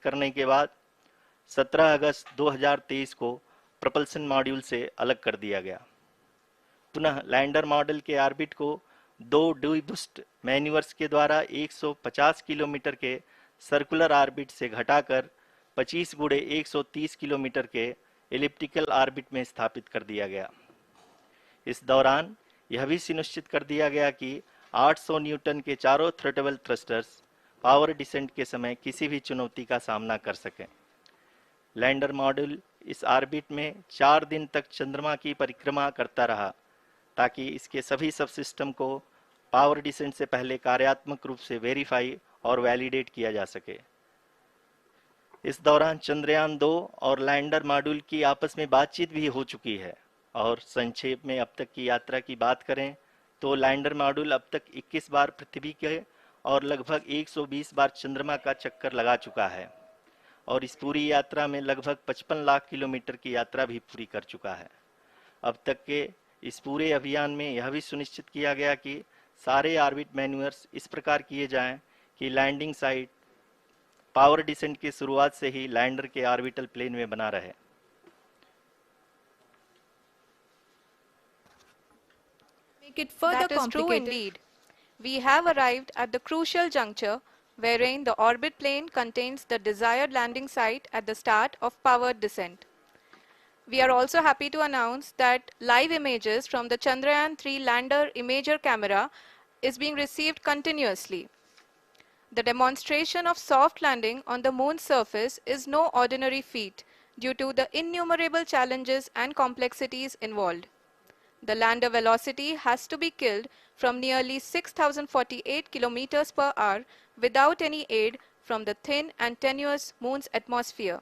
करने के बाद 17 अगस्त 2023 को प्रपल्सन मॉड्यूल से अलग कर दिया गया। पुनः लैंडर मॉडल के ऑर्बिट को 2 डीबूस्ट मैन्यूवर्स के द्वारा 150 किलोमीटर के सर्कुलर ऑर्बिट से घटाकर 25 गुणे 130 किलोमीटर के एलिप्टिकल ऑर्बिट में स्थापित कर दिया गया। इस दौरान यह भी सुनिश्चित कर दिया गया कि 800 न्यूटन के चारों थ्रोटेबल थ्रस्टर्स पावर डिसेंट के समय किसी भी चुनौती का सामना कर सकें। लैंडर मॉड्यूल इस ऑर्बिट में 4 दिन तक चंद्रमा की परिक्रमा करता रहा ताकि इसके सभी सब सिस्टम को पावर डिसेंट से पहले कार्यात्मक रूप से वेरीफाई और वैलिडेट किया जा सके। इस दौरान चंद्रयान 2 और लैंडर मॉड्यूल की आपस में बातचीत भी हो चुकी है। और संक्षेप में अब तक की यात्रा की बात करें तो लैंडर मॉड्यूल अब तक 21 बार पृथ्वी के और लगभग 120 बार चंद्रमा का चक्कर लगा चुका है और इस पूरी यात्रा में लगभग 55 लाख किलोमीटर की यात्रा भी पूरी कर चुका है। अब तक के इस पूरे अभियान में यह भी सुनिश्चित किया गया कि सारे ऑर्बिट मैन्यूवर्स इस प्रकार किए जाएं कि लैंडिंग साइट पावर डिसेंट की शुरुआत से ही लैंडर के ऑर्बिटल प्लेन में बना रहे। That is true indeed. We have arrived at the crucial juncture wherein the orbit plane contains the desired landing site at the start of powered descent. We are also happy to announce that live images from the Chandrayaan-3 lander imager camera is being received continuously. The demonstration of soft landing on the moon's surface is no ordinary feat due to the innumerable challenges and complexities involved. The lander velocity has to be killed from nearly 6,048 kilometers per hour without any aid from the thin and tenuous moon's atmosphere.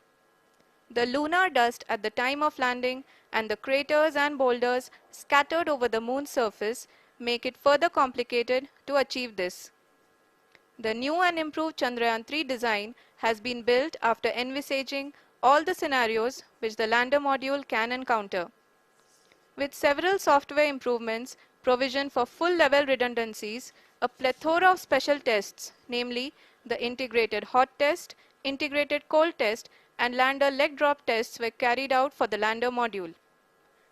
The lunar dust at the time of landing and the craters and boulders scattered over the moon's surface make it further complicated to achieve this. The new and improved Chandrayaan-3 design has been built after envisaging all the scenarios which the lander module can encounter. With several software improvements, provision for full-level redundancies, a plethora of special tests, namely the integrated hot test, integrated cold test, and lander leg drop tests were carried out for the lander module.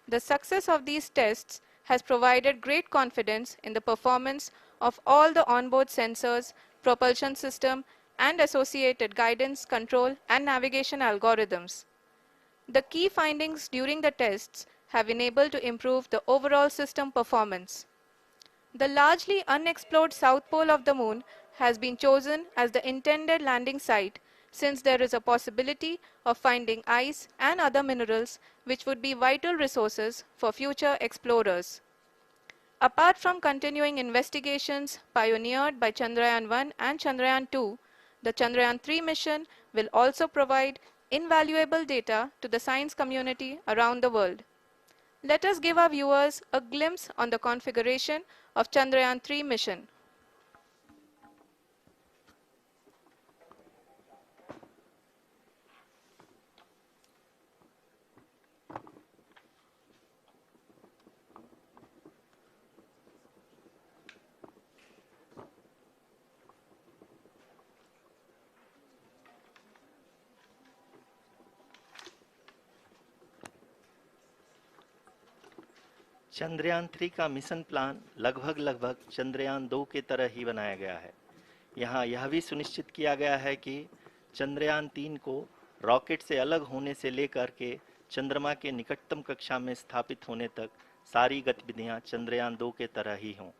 The success of these tests has provided great confidence in the performance of all the onboard sensors, propulsion system, and associated guidance, control, and navigation algorithms. The key findings during the tests have enabled to improve the overall system performance. The largely unexplored south pole of the moon has been chosen as the intended landing site since there is a possibility of finding ice and other minerals which would be vital resources for future explorers. Apart from continuing investigations pioneered by Chandrayaan-1 and Chandrayaan-2, the Chandrayaan-3 mission will also provide invaluable data to the science community around the world. Let us give our viewers a glimpse on the configuration of Chandrayaan-3 mission. Chandrayaan 3 का mission plan लगभग चंद्रयान 2 के तरह ही बनाया गया है। यहाँ यह भी सुनिश्चित किया गया है कि चंद्रयान 3 को रॉकेट से अलग होने से लेकर के चंद्रमा के निकटतम कक्षा में स्थापित होने तक सारी गतिविधियाँ चंद्रयान 2 के तरह ही हों।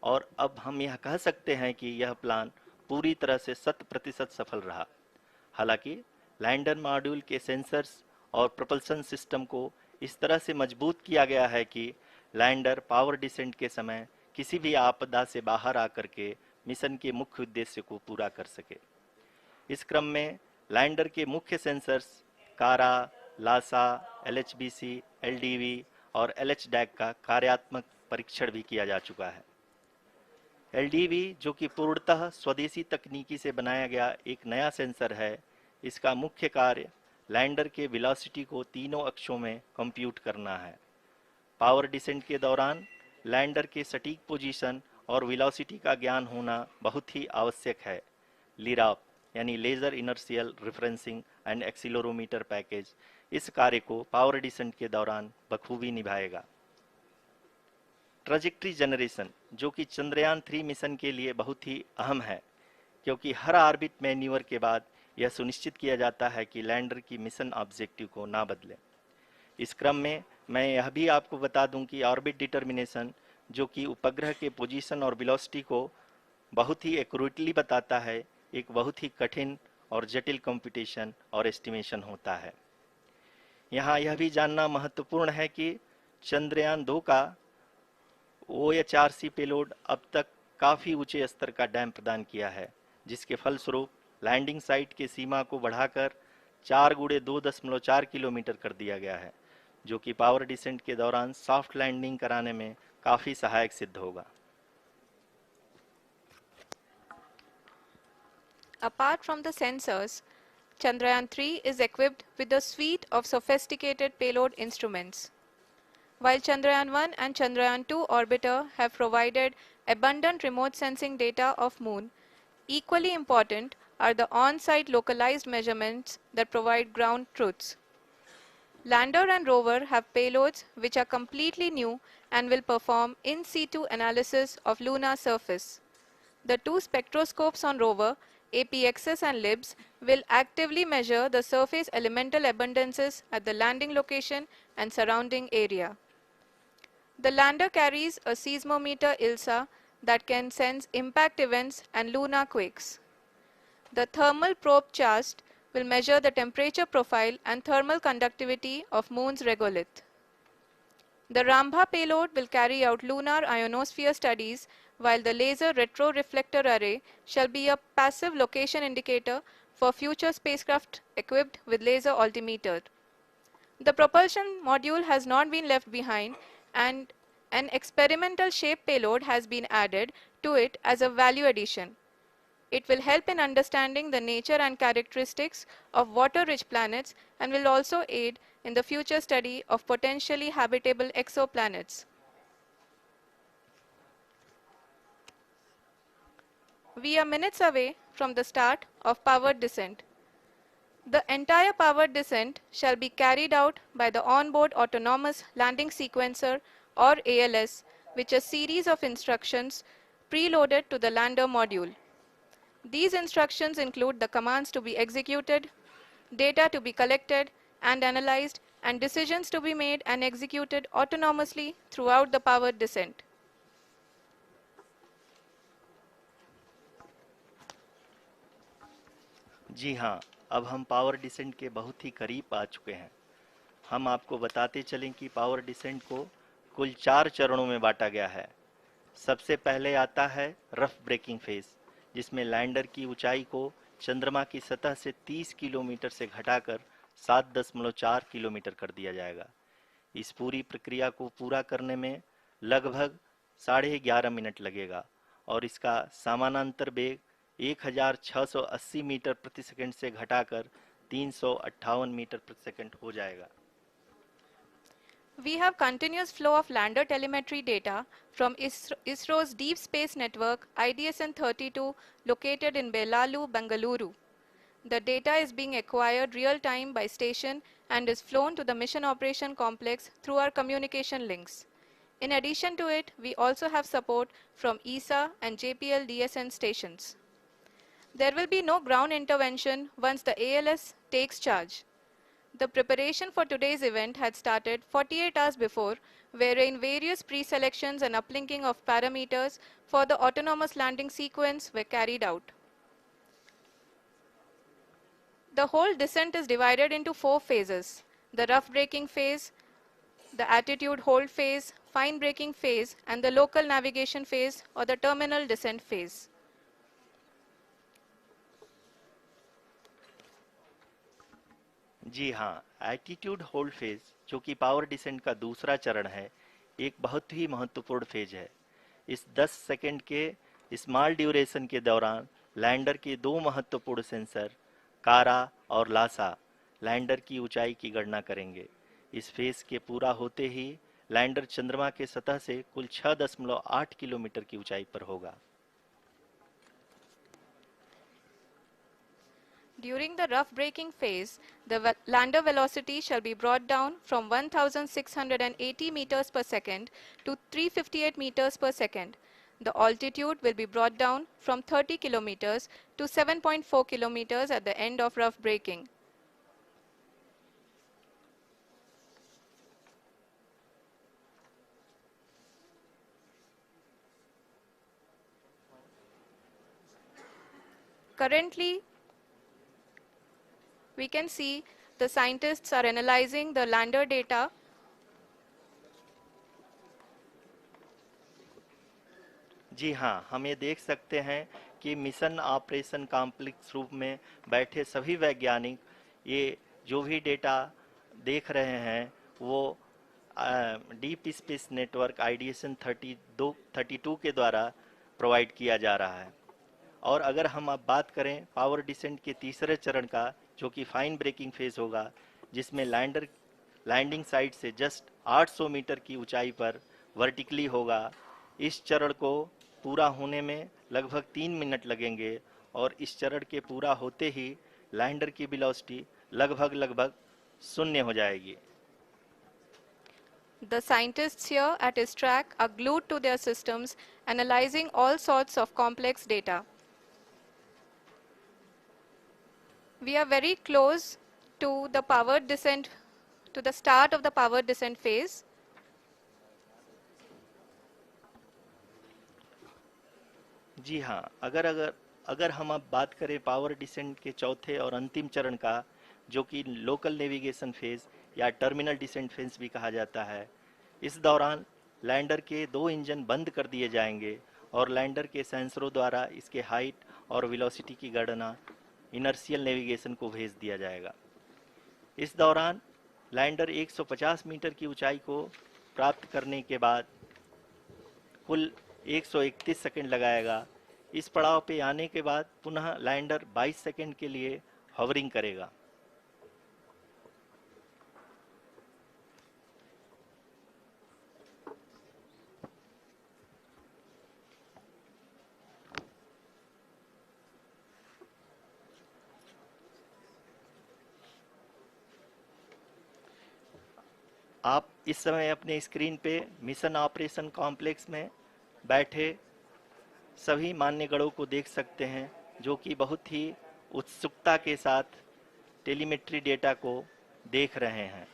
और अब हम यह कह सकते हैं कि यह प्लान पूरी तरह से 100% सफल रहा। हालांकि लैंडर मॉड्यूल के सेंसर्स और प्रोपल्सन सिस्टम को इस तरह से मजबूत किया गया है कि लैंडर पावर डिसेंट के समय किसी भी आपदा से बाहर आकर के मिशन के मुख्य उद्देश्य को पूरा कर सके। इस क्रम में लैंडर के मुख्य सेंसर्स कारा, लासा, LHBC, LDV और LHDAC का कार्यात्मक परीक्षण भी किया जा चुका है। LDV जो कि पूर्णतः स्वदेशी तकनीकी से बनाया गया एक नया सेंसर है, इसका मुख्य कार्य लैंडर के वेलोसिटी को तीनों अक्षों में कंप्यूट करना है। पावर डिसेंट के दौरान लैंडर के सटीक पोजीशन और वेलोसिटी का ज्ञान होना बहुत ही आवश्यक है। लिराप यानी laser inertial referencing and accelerometer package इस कार्य को पावर डिसेंट के दौरान बखूबी निभाएगा। ट्रजेक्ट्री जनरेशन, जो कि चंद्रयान 3 मिशन के लिए बहुत ही अहम है, क्योंकि हर ऑर्बिट मैन्यूवर के बाद यह सुनिश्चित किया जाता है कि लैंडर की मिशन ऑब्जेक्टिव को ना बदले। इस क्रम में मैं यह भी आपको बता दूं कि ऑर्बिट डिटर्मिनेशन, जो कि उपग्रह के पोजीशन और वेलोसिटी को बहुत ही एक्यूरेटली बताता है, एक बहुत ही कठिन और जटिल कंप्यूटेशन और एस्टिमेशन होता है। यहाँ यह भी जानना महत्वपूर्ण है कि चंद्रयान 2 का OHRC पेलोड अब तक काफ़ी ऊंचे स्तर का डैम प्रदान किया है, जिसके फलस्वरूप लैंडिंग साइट की सीमा को बढ़ाकर 4x2.4 किलोमीटर कर दिया गया है, जो कि पावर डिसेंट के दौरान सॉफ्ट लैंडिंग कराने में काफ़ी सहायक सिद्ध होगा। Apart from the sensors, Chandrayaan 3 is equipped with a suite of sophisticated payload instruments. While Chandrayaan 1 and Chandrayaan 2 orbiter have provided abundant remote sensing data of Moon, equally important are the on-site localized measurements that provide ground truths. Lander and rover have payloads which are completely new and will perform in situ analysis of lunar surface. The two spectroscopes on rover, APXS and LIBS, will actively measure the surface elemental abundances at the landing location and surrounding area. The lander carries a seismometer ILSA that can sense impact events and lunar quakes. The thermal probe CHAST will measure the temperature profile and thermal conductivity of Moon's regolith. The Rambha payload will carry out lunar ionosphere studies, while the laser retroreflector array shall be a passive location indicator for future spacecraft equipped with laser altimeter. The propulsion module has not been left behind, and an experimental shape payload has been added to it as a value addition. It will help in understanding the nature and characteristics of water-rich planets and will also aid in the future study of potentially habitable exoplanets. We are minutes away from the start of powered descent. The entire powered descent shall be carried out by the onboard autonomous landing sequencer, or ALS, which is a series of instructions preloaded to the lander module. These instructions include the commands to be executed, data to be collected and analyzed, and decisions to be made and executed autonomously throughout the powered descent. जी हाँ, अब हम power descent के बहुत ही करीब आ चुके हैं। हम आपको बताते चलें कि पावर डिसेंट को कुल 4 चरणों में बांटा गया है। सबसे पहले आता है रफ ब्रेकिंग फेज, जिसमें लैंडर की ऊंचाई को चंद्रमा की सतह से 30 किलोमीटर से घटाकर 7.4 किलोमीटर कर दिया जाएगा। इस पूरी प्रक्रिया को पूरा करने में लगभग 11.5 मिनट लगेगा और इसका समानांतर वेग 1680 मीटर प्रति सेकंड से घटाकर 358 मीटर प्रति सेकंड हो जाएगा। We have continuous flow of lander telemetry data from ISRO's Deep Space Network IDSN-32 located in Belalu, Bengaluru. The data is being acquired real-time by station and is flown to the Mission Operation Complex through our communication links. In addition to it, we also have support from ESA and JPL DSN stations. There will be no ground intervention once the ALS takes charge. The preparation for today's event had started 48 hours before, wherein various pre-selections and uplinking of parameters for the autonomous landing sequence were carried out. The whole descent is divided into 4 phases: the rough braking phase, the attitude hold phase, fine braking phase, and the local navigation phase or the terminal descent phase. जी हाँ, attitude hold phase, जो कि power descent का दूसरा चरण है, एक बहुत ही महत्वपूर्ण फेज है। इस 10 सेकंड के स्मॉल ड्यूरेशन के दौरान लैंडर के 2 महत्वपूर्ण सेंसर कारा और लासा लैंडर की ऊंचाई की गणना करेंगे। इस फेज के पूरा होते ही लैंडर चंद्रमा के सतह से कुल 6.8 किलोमीटर की ऊंचाई पर होगा। During the rough braking phase, the lander velocity shall be brought down from 1680 meters per second to 358 meters per second. The altitude will be brought down from 30 kilometers to 7.4 kilometers at the end of rough braking. Currently, we can see the scientists are analyzing the lander data. जी हाँ, हम ये देख सकते हैं कि mission operation complex रूप में बैठे सभी वैज्ञानिक ये जो भी डेटा देख रहे हैं वो डीप स्पेस नेटवर्क आईडीएसएन 32 के द्वारा प्रोवाइड किया जा रहा है। और अगर हम अब बात करें पावर डिसेंट के तीसरे चरण का, जो कि फाइन ब्रेकिंग फेज होगा, जिसमें लैंडर लैंडिंग साइट से जस्ट 800 मीटर की ऊंचाई पर वर्टिकली होगा। इस चरण को पूरा होने में लगभग 3 मिनट लगेंगे और इस चरण के पूरा होते ही लैंडर की वेलोसिटी लगभग शून्य हो जाएगी। The scientists here at ISTRAC are glued to their systems, analyzing all sorts of complex data. We are very close to the power descent, to the start of the power descent phase. जी हाँ, अगर हम अब बात करें power descent के चौथे और अंतिम चरण का, जो कि लोकल नेविगेशन फेज या टर्मिनल डिसेंट फेज भी कहा जाता है, इस दौरान लैंडर के 2 इंजन बंद कर दिए जाएंगे और लैंडर के सेंसरों द्वारा इसके हाइट और वेलोसिटी की गणना इनर्शियल नेविगेशन को भेज दिया जाएगा। इस दौरान लैंडर 150 मीटर की ऊंचाई को प्राप्त करने के बाद कुल 131 सेकंड लगाएगा। इस पड़ाव पे आने के बाद पुनः लैंडर 22 सेकंड के लिए हवरिंग करेगा। आप इस समय अपने स्क्रीन पे मिशन ऑपरेशन कॉम्प्लेक्स में बैठे सभी मान्यगणों को देख सकते हैं, जो कि बहुत ही उत्सुकता के साथ टेलीमेट्री डेटा को देख रहे हैं।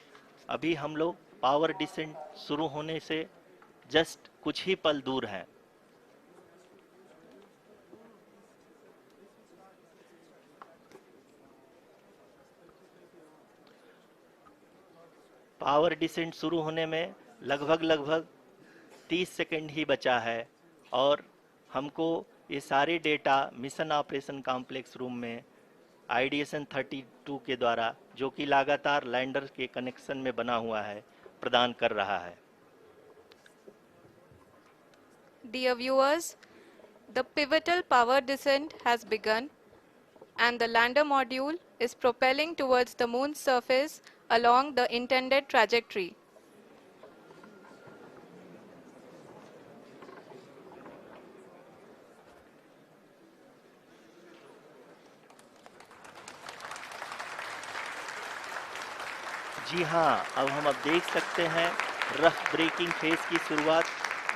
अभी हम लोग पावर डिसेंट शुरू होने से जस्ट कुछ ही पल दूर हैं। पावर डिसेंट शुरू होने में लगभग 30 सेकंड ही बचा है और हमको ये सारे data mission operation complex room में आईडीएसएन 32 के द्वारा, जो कि लगातार लैंडर के कनेक्शन में बना हुआ है, प्रदान कर रहा है। Dear viewers, the pivotal power descent has begun and the lander module is propelling towards the moon's surface along the intended trajectory. जी हाँ, अब हम देख सकते हैं रफ ब्रेकिंग फेज की शुरुआत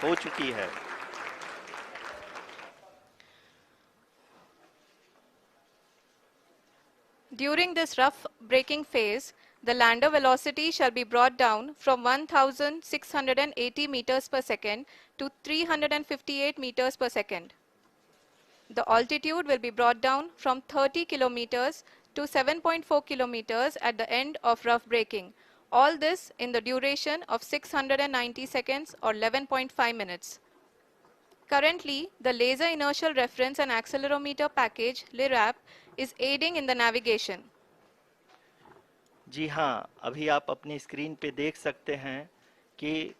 हो चुकी है। During this rough braking phase, the lander velocity shall be brought down from 1680 meters per second to 358 meters per second. The altitude will be brought down from 30 kilometers to 7.4 kilometers at the end of rough braking. All this in the duration of 690 seconds or 11.5 minutes. Currently, the Laser Inertial Reference and Accelerometer package (LIRAP) is aiding in the navigation. जी हाँ, अभी आप अपनी screen पे देख सकते हैं कि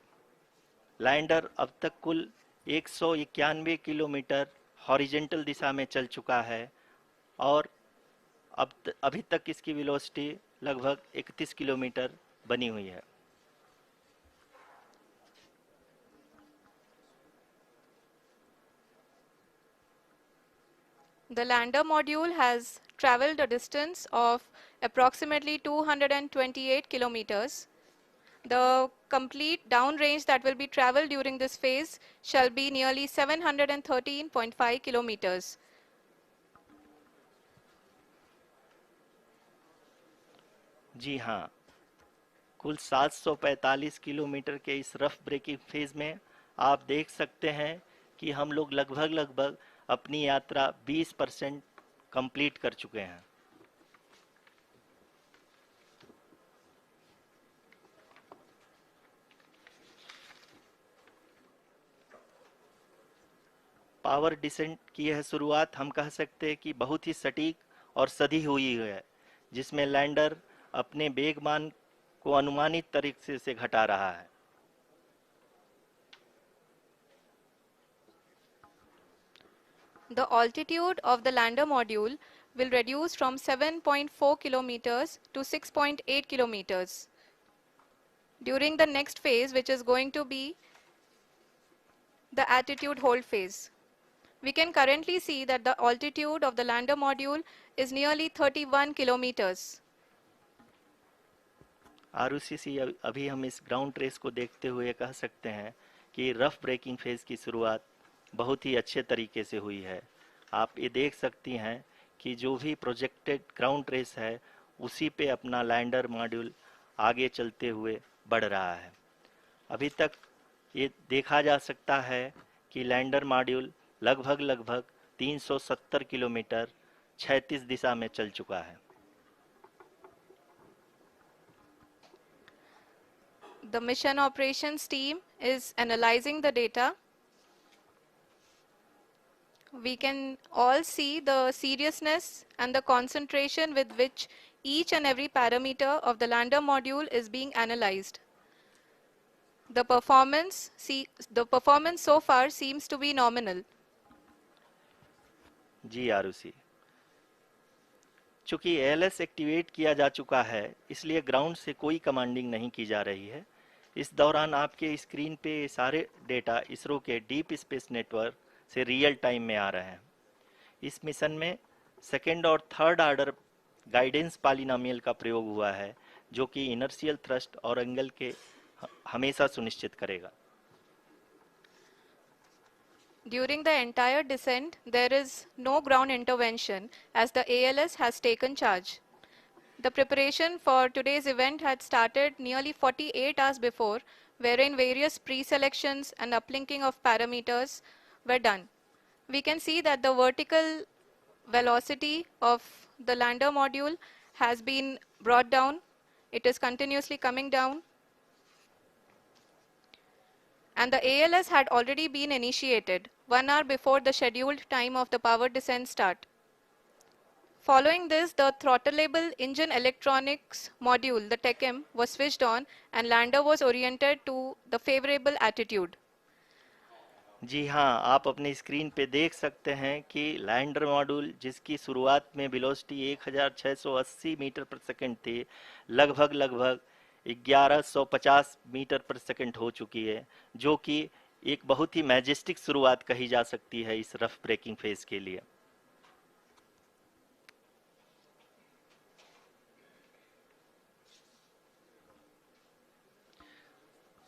lander अब तक कुल 191 किलोमीटर हॉरिजेंटल दिशा में चल चुका है और अभी तक इसकी वेलोसिटी लगभग 31 किलोमीटर बनी हुई है। The lander module has traveled a distance of approximately 228 kilometers. The complete downrange that will be traveled during this phase shall be nearly 713.5 kilometers. जी हाँ, कुल 745 किलोमीटर के इस रफ ब्रेकिंग फेज में आप देख सकते हैं कि हम लोग लगभग अपनी यात्रा 20% कंप्लीट कर चुके हैं। पावर डिसेंट की यह शुरुआत हम कह सकते हैं कि बहुत ही सटीक और सधी हुई है, जिसमें लैंडर अपने वेगमान को अनुमानित तरीके से घटा रहा है। The altitude of the lander module will reduce from 7.4 kilometers to 6.8 kilometers. During the next phase, which is going to be the attitude hold phase. We can currently see that the altitude of the lander module is nearly 31 kilometers. Arushi, अभी हम इस ground trace को देखते हुए कह सकते हैं कि रफ ब्रेकिंग फेज की शुरुआत बहुत ही अच्छे तरीके से हुई है। आप ये देख सकती हैं कि जो भी प्रोजेक्टेड ग्राउंड ट्रेस है उसी पे अपना लैंडर मॉड्यूल आगे चलते हुए बढ़ रहा है। अभी तक ये देखा जा सकता है कि लैंडर मॉड्यूल लगभग 370 किलोमीटर क्षैतिज दिशा में चल चुका है। The mission operations team is analyzing the data. We can all see the seriousness and the concentration with which each and every parameter of the lander module is being analyzed. The performance so far seems to be nominal. जी आरुषि, चूंकि ALS activate किया जा चुका है इसलिए ground से कोई commanding नहीं की जा रही है। इस दौरान आपके स्क्रीन पे सारे डेटा इसरो के डीप स्पेस नेटवर्क से रियल टाइम में आ रहे हैं। इस मिशन में सेकेंड और थर्ड ऑर्डर गाइडेंस पॉलिनोमियल का प्रयोग हुआ है, जो कि इनर्शियल थ्रस्ट और एंगल के हमेशा सुनिश्चित करेगा। During the entire descent, there is no ground intervention as the ALS has taken charge. The preparation for today's event had started nearly 48 hours before, wherein various pre-selections and uplinking of parameters were done. We can see that the vertical velocity of the lander module has been brought down. It is continuously coming down. And the ALS had already been initiated 1 hour before the scheduled time of the power descent start. Following this, the throttleable engine electronics module, the TECM, was switched on and lander was oriented to the favorable attitude. जी हाँ, आप अपने screen पे देख सकते हैं कि lander module जिसकी शुरुआत में वेलोसिटी 1680 मीटर पर सेकंड थी, लगभग 1150 मीटर पर सेकंड हो चुकी है, जो कि एक बहुत ही मैजेस्टिक शुरुआत कही जा सकती है इस रफ ब्रेकिंग फेज के लिए।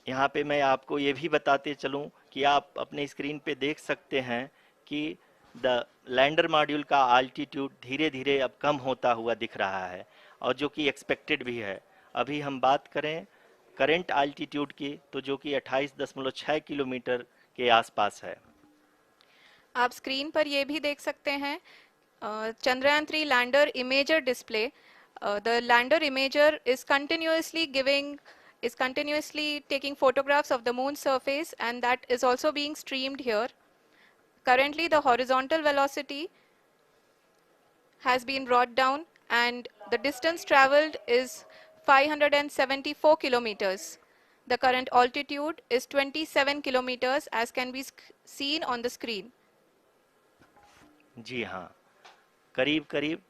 यहाँ पे मैं आपको ये भी बताते चलूँ कि आप अपने स्क्रीन पे देख सकते हैं कि द लैंडर मॉड्यूल का आल्टीट्यूड धीरे धीरे अब कम होता हुआ दिख रहा है, और जो कि एक्सपेक्टेड भी है। अभी हम बात करें करंट आल्टीट्यूड की, तो जो कि 28.6 किलोमीटर के आसपास है। आप स्क्रीन पर ये भी देख सकते हैं Chandrayaan 3 lander imager display. The lander imager is continuously taking photographs of the moon's surface, and that is also being streamed here. Currently, the horizontal velocity has been brought down and the distance traveled is 574 kilometers. The current altitude is 27 kilometers as can be seen on the screen. जी हाँ, करीब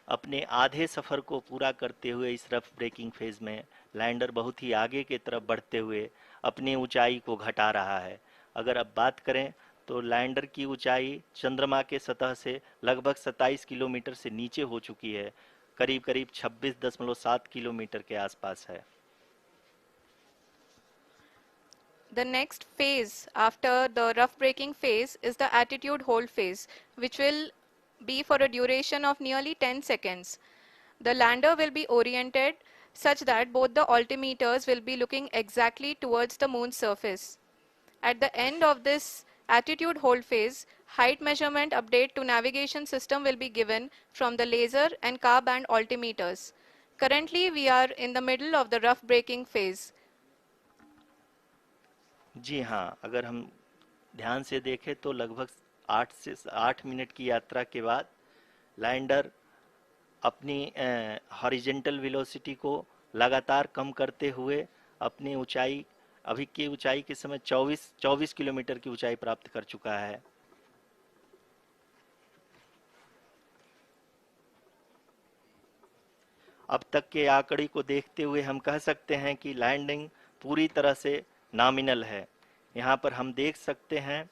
अपने आधे सफ़र को पूरा करते हुए इस rough breaking phase में लैंडर बहुत ही आगे की तरफ बढ़ते हुए अपनी ऊंचाई को घटा रहा है। अगर अब बात करें तो लैंडर की ऊंचाई चंद्रमा के सतह से लगभग 27 किलोमीटर से नीचे हो चुकी है, करीब करीब 26.7 किलोमीटर के आसपास है। The next phase after the rough braking phase is the attitude hold phase, which will be for a duration of nearly 10 seconds. The lander will be oriented such that both the altimeters will be looking exactly towards the moon's surface. At the end of this attitude hold phase, height measurement update to navigation system will be given from the laser and car band altimeters. Currently, we are in the middle of the rough braking phase. जी हाँ, अगर हम ध्यान से देखें तो लगभग 8 की यात्रा के बाद लैंडर अपनी हॉरिजेंटल वेलोसिटी को लगातार कम करते हुए अपनी ऊंचाई, अभी की ऊंचाई के समय 24 किलोमीटर की ऊंचाई प्राप्त कर चुका है। अब तक के आंकड़े को देखते हुए हम कह सकते हैं कि लैंडिंग पूरी तरह से नॉमिनल है। यहाँ पर हम देख सकते हैं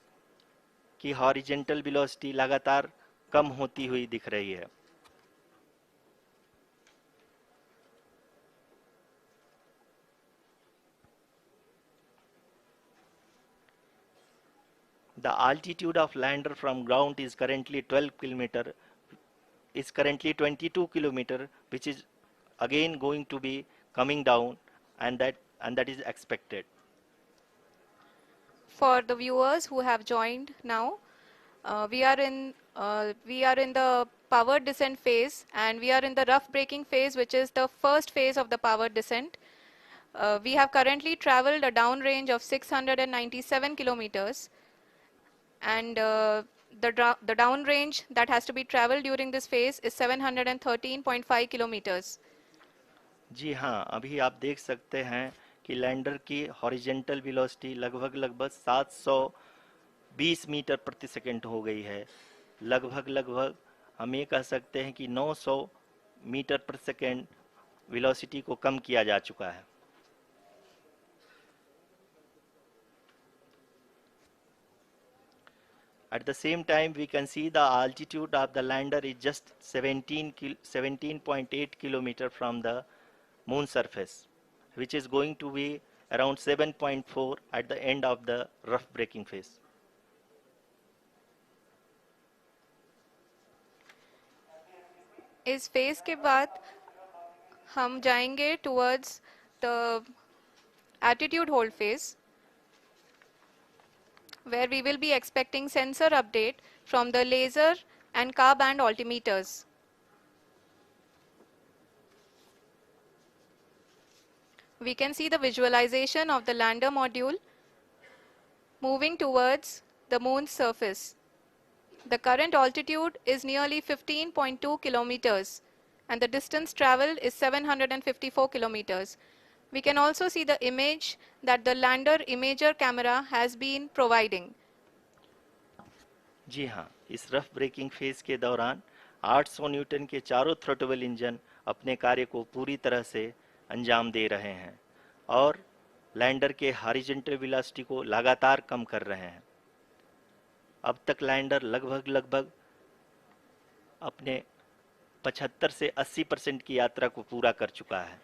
कि हॉरिजेंटल वेलोसिटी लगातार कम होती हुई दिख रही है। The altitude of lander from ground is currently 12 kilometer, is currently 22 kilometer, which is again going to be coming down, and that is expected. For the viewers who have joined now, we are in the power descent phase, and we are in the rough braking phase, which is the first phase of the power descent. We have currently traveled a downrange of 697 kilometers, and the downrange that has to be traveled during this phase is 713.5 kilometers. जी हाँ, अभी आप देख सकते हैं कि lander की horizontal velocity लगभग 720 metre प्रति सेकंड हो गई है। लगभग हम ये कह सकते हैं कि 900 मीटर प्रति सेकंड वेलोसिटी को कम किया जा चुका है। At the same time, we can see the altitude of the lander is just 17.8 kilometer from the moon surface, which is going to be around 7.4 at the end of the rough braking phase. इस phase के बाद हम जाएंगे towards the attitude hold phase, where we will be expecting sensor update from the laser and car band altimeters. We can see the visualization of the lander module moving towards the moon's surface. The current altitude is nearly 15.2 kilometers, and the distance traveled is 754 kilometers. We can also see the image that the lander imager camera has been providing. जी हाँ, इस rough breaking phase के दौरान 800 Newton के चारों throttle engine अपने कार्य को पूरी तरह से अंजाम दे रहे हैं और लैंडर के हॉरिजॉन्टल वेलोसिटी को लगातार कम कर रहे हैं। अब तक लैंडर लगभग अपने 75 से 80% की यात्रा को पूरा कर चुका है।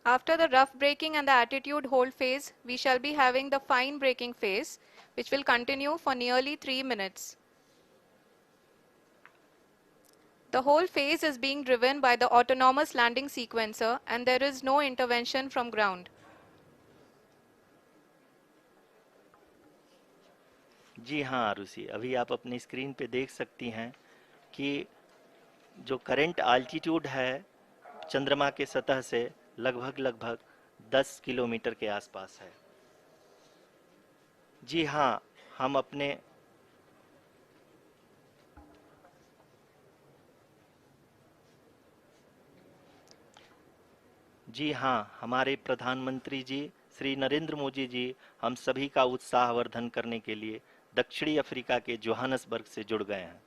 After the rough braking and the attitude hold phase, we shall be having the fine braking phase, which will continue for nearly 3 minutes. The whole phase is being driven by the autonomous landing sequencer, and there is no intervention from ground. जी हाँ आरुषि, अभी आप अपनी screen पे देख सकती हैं कि जो करंट आल्टीट्यूड है चंद्रमा के सतह से लगभग 10 किलोमीटर के आसपास है। जी हाँ, हम अपने जी हाँ, हमारे प्रधानमंत्री जी श्री नरेंद्र मोदी जी हम सभी का उत्साहवर्धन करने के लिए दक्षिणी अफ्रीका के जोहानसबर्ग से जुड़ गए हैं।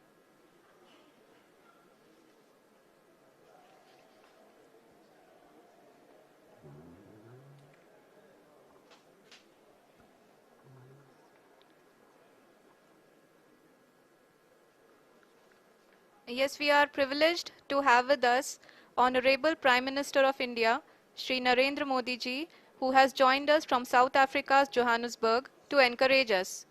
Yes, we are privileged to have with us Honorable Prime Minister of India, Shri Narendra Modi ji, who has joined us from South Africa's Johannesburg to encourage us.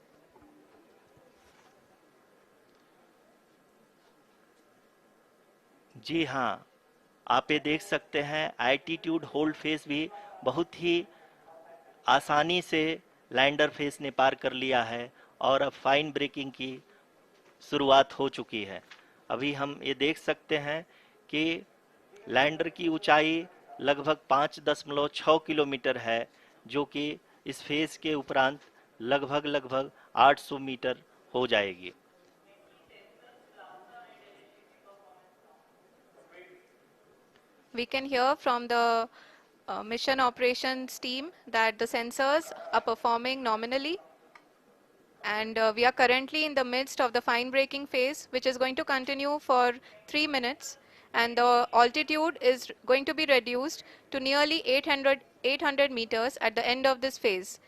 जी हाँ, आप ये देख सकते हैं एल्टीट्यूड होल्ड फेस भी बहुत ही आसानी से लैंडर फेस ने पार कर लिया है और अब फाइन ब्रेकिंग की शुरुआत हो चुकी है। अभी हम ये देख सकते हैं कि लैंडर की ऊंचाई लगभग 5.6 किलोमीटर है, जो कि इस फेज के उपरांत लगभग लगभग 800 मीटर हो जाएगी। We can hear from the mission operations team that the sensors are performing nominally, and we are currently in the midst of the fine braking phase, which is going to continue for 3 minutes, and the altitude is going to be reduced to nearly 800 meters at the end of this phase.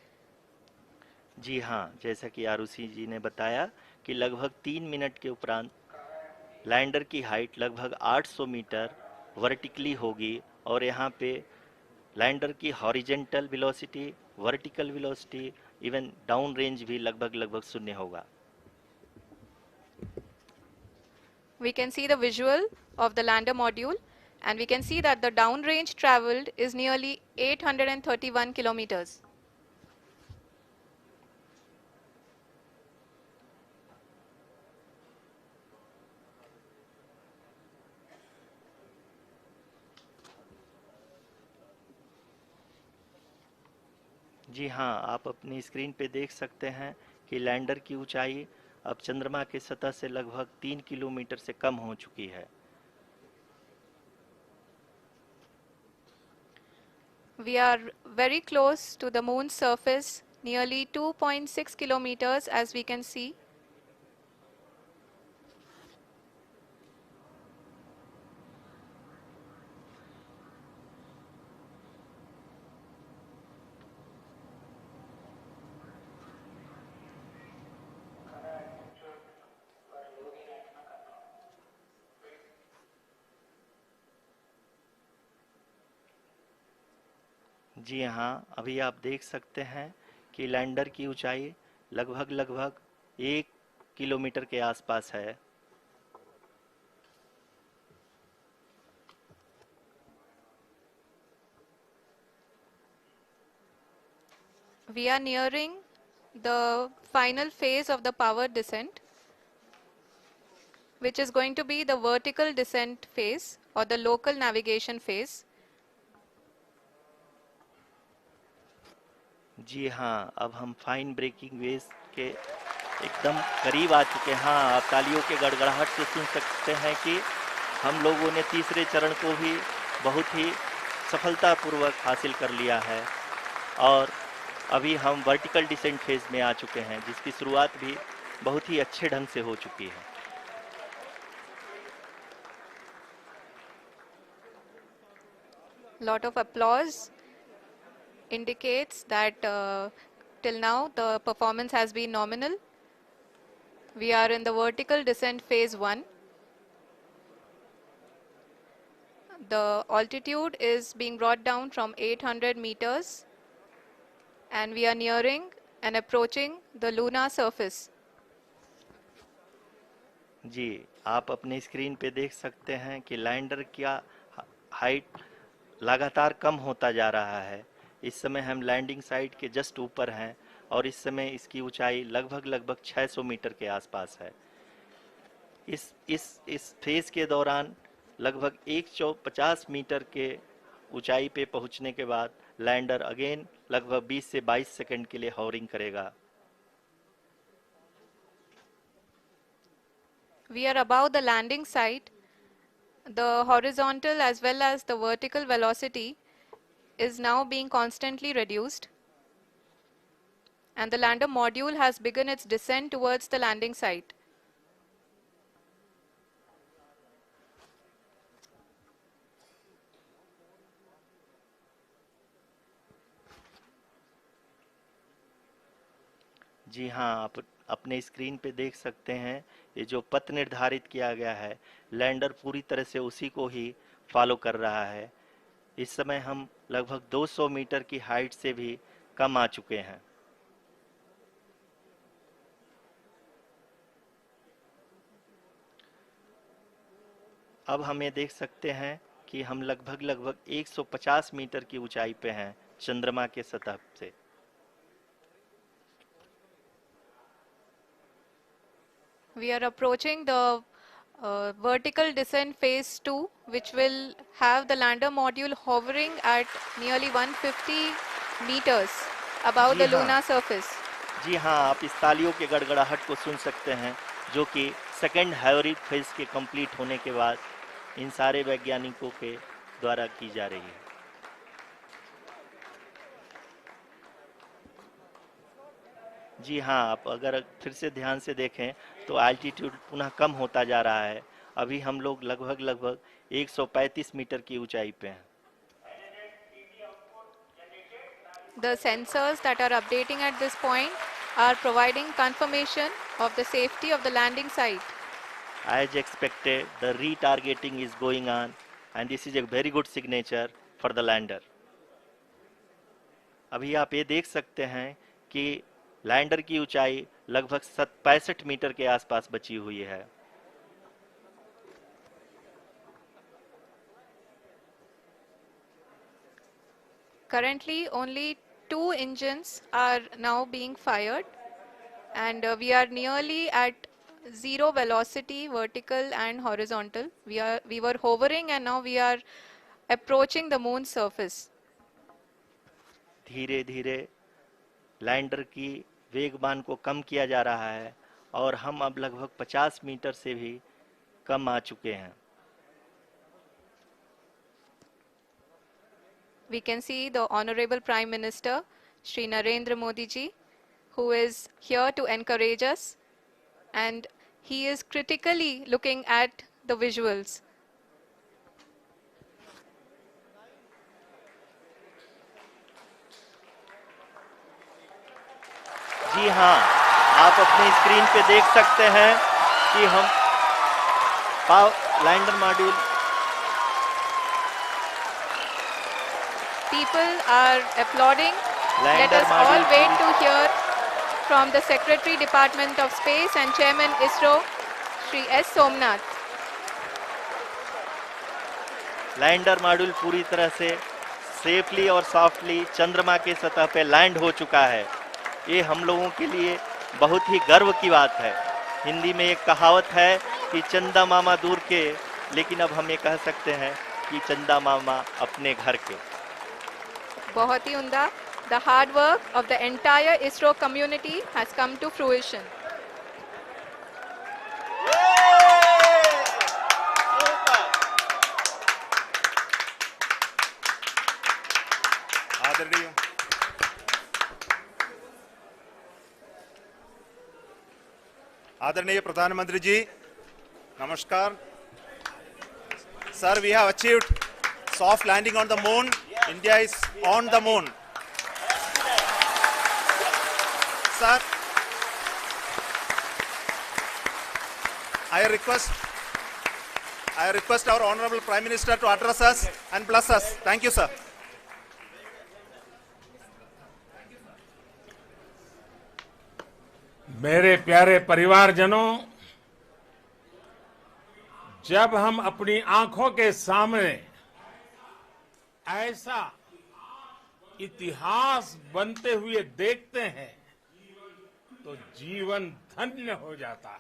जी हाँ, जैसा कि आरुषि जी ने बताया कि लगभग 3 minute के उपरांत lander की हाइट लगभग 800 मीटर वर्टिकली होगी और यहाँ पे लैंडर की horizontal velocity, vertical velocity, even down range भी लगभग लगभग शून्य होगा। We can see the visual of the lander module, and we can see that the downrange traveled is nearly 831 kilometers. जी हाँ, आप अपनी स्क्रीन पे देख सकते हैं कि लैंडर की ऊंचाई अब चंद्रमा की सतह से लगभग 3 किलोमीटर से कम हो चुकी है। We are very close to the moon's surface, nearly 2.6 kilometers as we can see. जी हाँ, अभी आप देख सकते हैं कि लैंडर की ऊंचाई लगभग लगभग 1 किलोमीटर के आसपास है। We are nearing the final phase of the power descent, which is going to be the vertical descent phase or the local navigation phase. जी हाँ, अब हम फाइन ब्रेकिंग वेव के एकदम करीब आ चुके हैं। हाँ, आप तालियों के गड़गड़ाहट से सुन सकते हैं कि हम लोगों ने तीसरे चरण को भी बहुत ही सफलतापूर्वक हासिल कर लिया है और अभी हम वर्टिकल डिसेंट फेज में आ चुके हैं, जिसकी शुरुआत भी बहुत ही अच्छे ढंग से हो चुकी है। Lot of applause indicates that till now the performance has been nominal. We are in the vertical descent phase 1. The altitude is being brought down from 800 meters, and we are nearing and approaching the lunar surface. जी, आप अपने screen पे देख सकते हैं कि lander का height लगातार कम होता जा रहा है। इस समय हम लैंडिंग साइट के जस्ट ऊपर हैं और इस समय इसकी ऊंचाई लगभग लगभग 600 मीटर के आसपास है। इस फेज के दौरान लगभग 150 मीटर के ऊंचाई पे पहुंचने के बाद लैंडर अगेन लगभग 20 से 22 सेकंड के लिए हॉवरिंग करेगा। We are above the landing site. The horizontal as well as the vertical velocity is now being constantly reduced, and the lander module has begun its descent towards the landing site. जी हाँ, अपने screen पे देख सकते हैं, ये जो पथ निर्धारित किया गया है, लैंडर पूरी तरह से उसी को ही फॉलो कर रहा है। इस समय हम लगभग 200 मीटर की हाइट से भी कम आ चुके हैं। अब हम ये देख सकते हैं कि हम लगभग 150 मीटर की ऊंचाई पे हैं चंद्रमा के सतह से। We are approaching the vertical descent phase 2, which will have the lander module hovering at nearly 150 meters above ji the हाँ, lunar surface. जी हाँ, आप इस तालियों के गड़गड़ाहट को सुन सकते हैं, जो कि सेकेंड हाइब्रिड फेज के कंप्लीट होने के बाद इन सारे वैज्ञानिकों के द्वारा की जा रही है। जी हाँ, आप अगर फिर से ध्यान से देखें तो एल्टीट्यूड पुनः कम होता जा रहा है। अभी हम लोग लगभग 135 मीटर की ऊंचाई पे हैं। The sensors that are updating at this point are providing confirmation of the safety of the landing site. As expected, the retargeting is going on and this is a very good signature for the lander. अभी आप ये देख सकते हैं कि lander की ऊंचाई लगभग 65 मीटर के आसपास बची हुई है। Currently, only 2 engines are now being fired, and we are nearly at zero velocity, vertical and horizontal. We were hovering, and now we are approaching the moon's surface. धीरे धीरे लैंडर की वेगमान को कम किया जा रहा है और हम अब लगभग 50 मीटर से भी कम आ चुके हैं। We can see the Honorable Prime Minister, Shri Narendra Modi ji, who is here to encourage us, and he is critically looking at the visuals. जी हाँ, आप अपने स्क्रीन पे देख सकते हैं कि हम lander module People are applauding. Let lander us all module wait to hear from the Secretary Department of Space and Chairman ISRO, Shri S. Somnath. Lander module पूरी तरह से सेफली और सॉफ्टली चंद्रमा के सतह पे लैंड हो चुका है। ये हम लोगों के लिए बहुत ही गर्व की बात है। हिंदी में एक कहावत है कि चंदा मामा दूर के, लेकिन अब हम ये कह सकते हैं कि चंदा मामा अपने घर के। बहुत ही उम्दा. The hard work of the entire ISRO community has come to fruition. आदरणीय प्रधानमंत्री जी, नमस्कार। Sir, we have achieved soft landing on the moon. India is on the moon. Sir, I request our Honorable Prime Minister to address us and bless us. Thank you, sir. मेरे प्यारे परिवारजनों, जब हम अपनी आंखों के सामने ऐसा इतिहास बनते हुए देखते हैं तो जीवन धन्य हो जाता है।